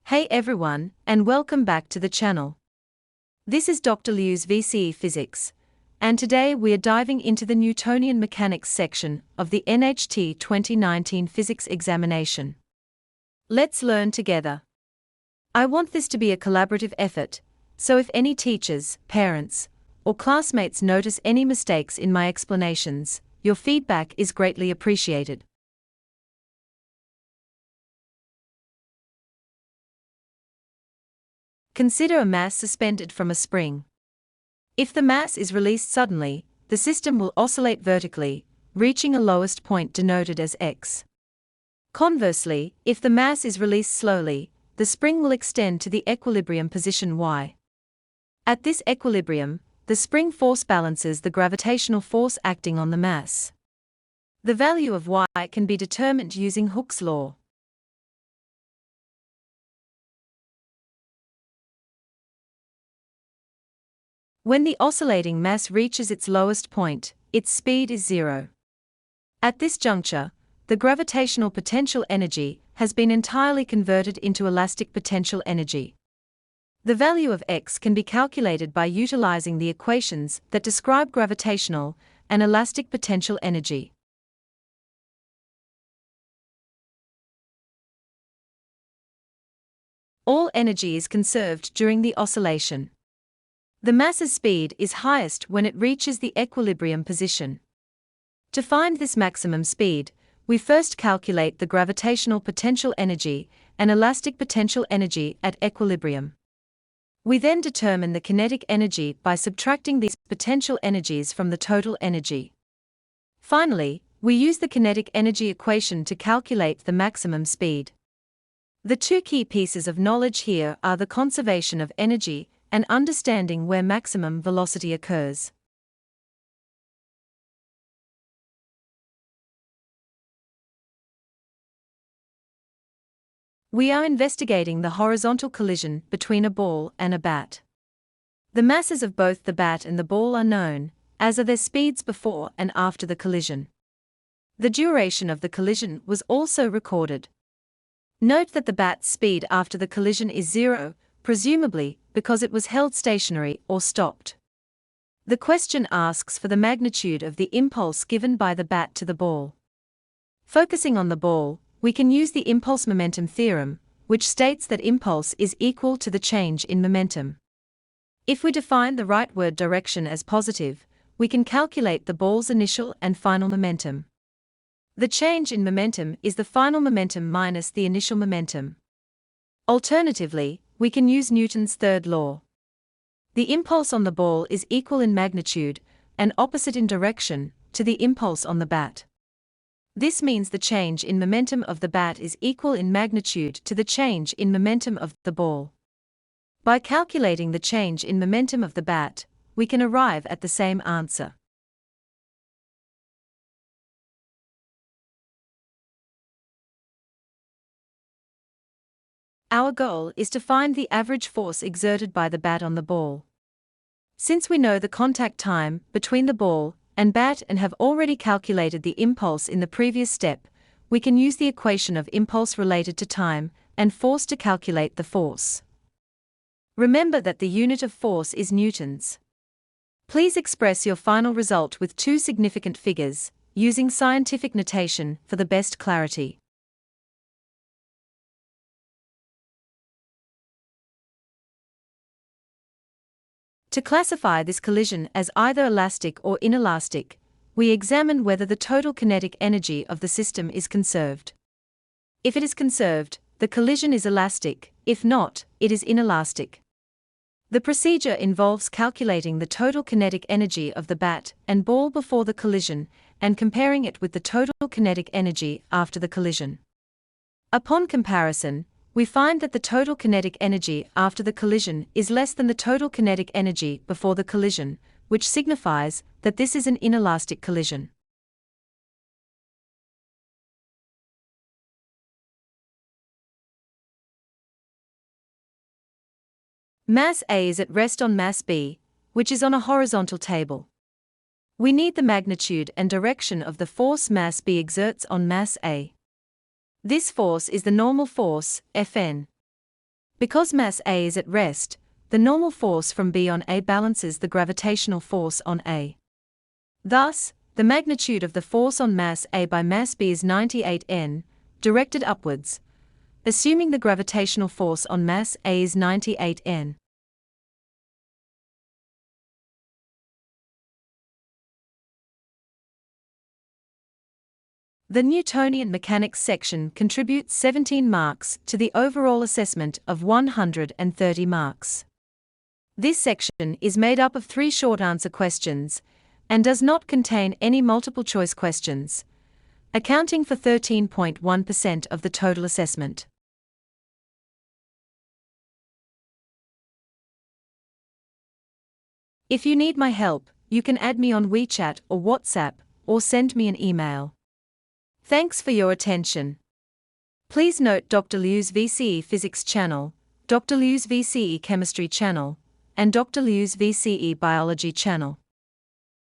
Hey everyone, and welcome back to the channel. This is Dr. Liu's VCE Physics, and today we are diving into the Newtonian mechanics section of the NHT 2019 physics examination. Let's learn together. I want this to be a collaborative effort, so if any teachers, parents, or classmates notice any mistakes in my explanations, your feedback is greatly appreciated. Consider a mass suspended from a spring. If the mass is released suddenly, the system will oscillate vertically, reaching a lowest point denoted as x. Conversely, if the mass is released slowly, the spring will extend to the equilibrium position y. At this equilibrium, the spring force balances the gravitational force acting on the mass. The value of y can be determined using Hooke's law. When the oscillating mass reaches its lowest point, its speed is zero. At this juncture, the gravitational potential energy has been entirely converted into elastic potential energy. The value of x can be calculated by utilizing the equations that describe gravitational and elastic potential energy. All energy is conserved during the oscillation. The mass's speed is highest when it reaches the equilibrium position. To find this maximum speed, we first calculate the gravitational potential energy and elastic potential energy at equilibrium. We then determine the kinetic energy by subtracting these potential energies from the total energy. Finally, we use the kinetic energy equation to calculate the maximum speed. The two key pieces of knowledge here are the conservation of energy and understanding where maximum velocity occurs. We are investigating the horizontal collision between a ball and a bat. The masses of both the bat and the ball are known, as are their speeds before and after the collision. The duration of the collision was also recorded. Note that the bat's speed after the collision is zero, presumably because it was held stationary or stopped. The question asks for the magnitude of the impulse given by the bat to the ball. Focusing on the ball, we can use the impulse momentum theorem, which states that impulse is equal to the change in momentum. If we define the rightward direction as positive, we can calculate the ball's initial and final momentum. The change in momentum is the final momentum minus the initial momentum. Alternatively, we can use Newton's third law. The impulse on the ball is equal in magnitude, and opposite in direction, to the impulse on the bat. This means the change in momentum of the bat is equal in magnitude to the change in momentum of the ball. By calculating the change in momentum of the bat, we can arrive at the same answer. Our goal is to find the average force exerted by the bat on the ball. Since we know the contact time between the ball and bat and have already calculated the impulse in the previous step, we can use the equation of impulse related to time and force to calculate the force. Remember that the unit of force is newtons. Please express your final result with two significant figures, using scientific notation for the best clarity. To classify this collision as either elastic or inelastic, we examine whether the total kinetic energy of the system is conserved. If it is conserved, the collision is elastic; if not, it is inelastic. The procedure involves calculating the total kinetic energy of the bat and ball before the collision and comparing it with the total kinetic energy after the collision. Upon comparison, we find that the total kinetic energy after the collision is less than the total kinetic energy before the collision, which signifies that this is an inelastic collision. Mass A is at rest on mass B, which is on a horizontal table. We need the magnitude and direction of the force mass B exerts on mass A. This force is the normal force, Fn. Because mass A is at rest, the normal force from B on A balances the gravitational force on A. Thus, the magnitude of the force on mass A by mass B is 98 N, directed upwards, assuming the gravitational force on mass A is 98 N. The Newtonian mechanics section contributes 17 marks to the overall assessment of 130 marks. This section is made up of 3 short answer questions and does not contain any multiple choice questions, accounting for 13.1% of the total assessment. If you need my help, you can add me on WeChat or WhatsApp, or send me an email. Thanks for your attention. Please note Dr. Liu's VCE Physics channel, Dr. Liu's VCE Chemistry channel, and Dr. Liu's VCE Biology channel.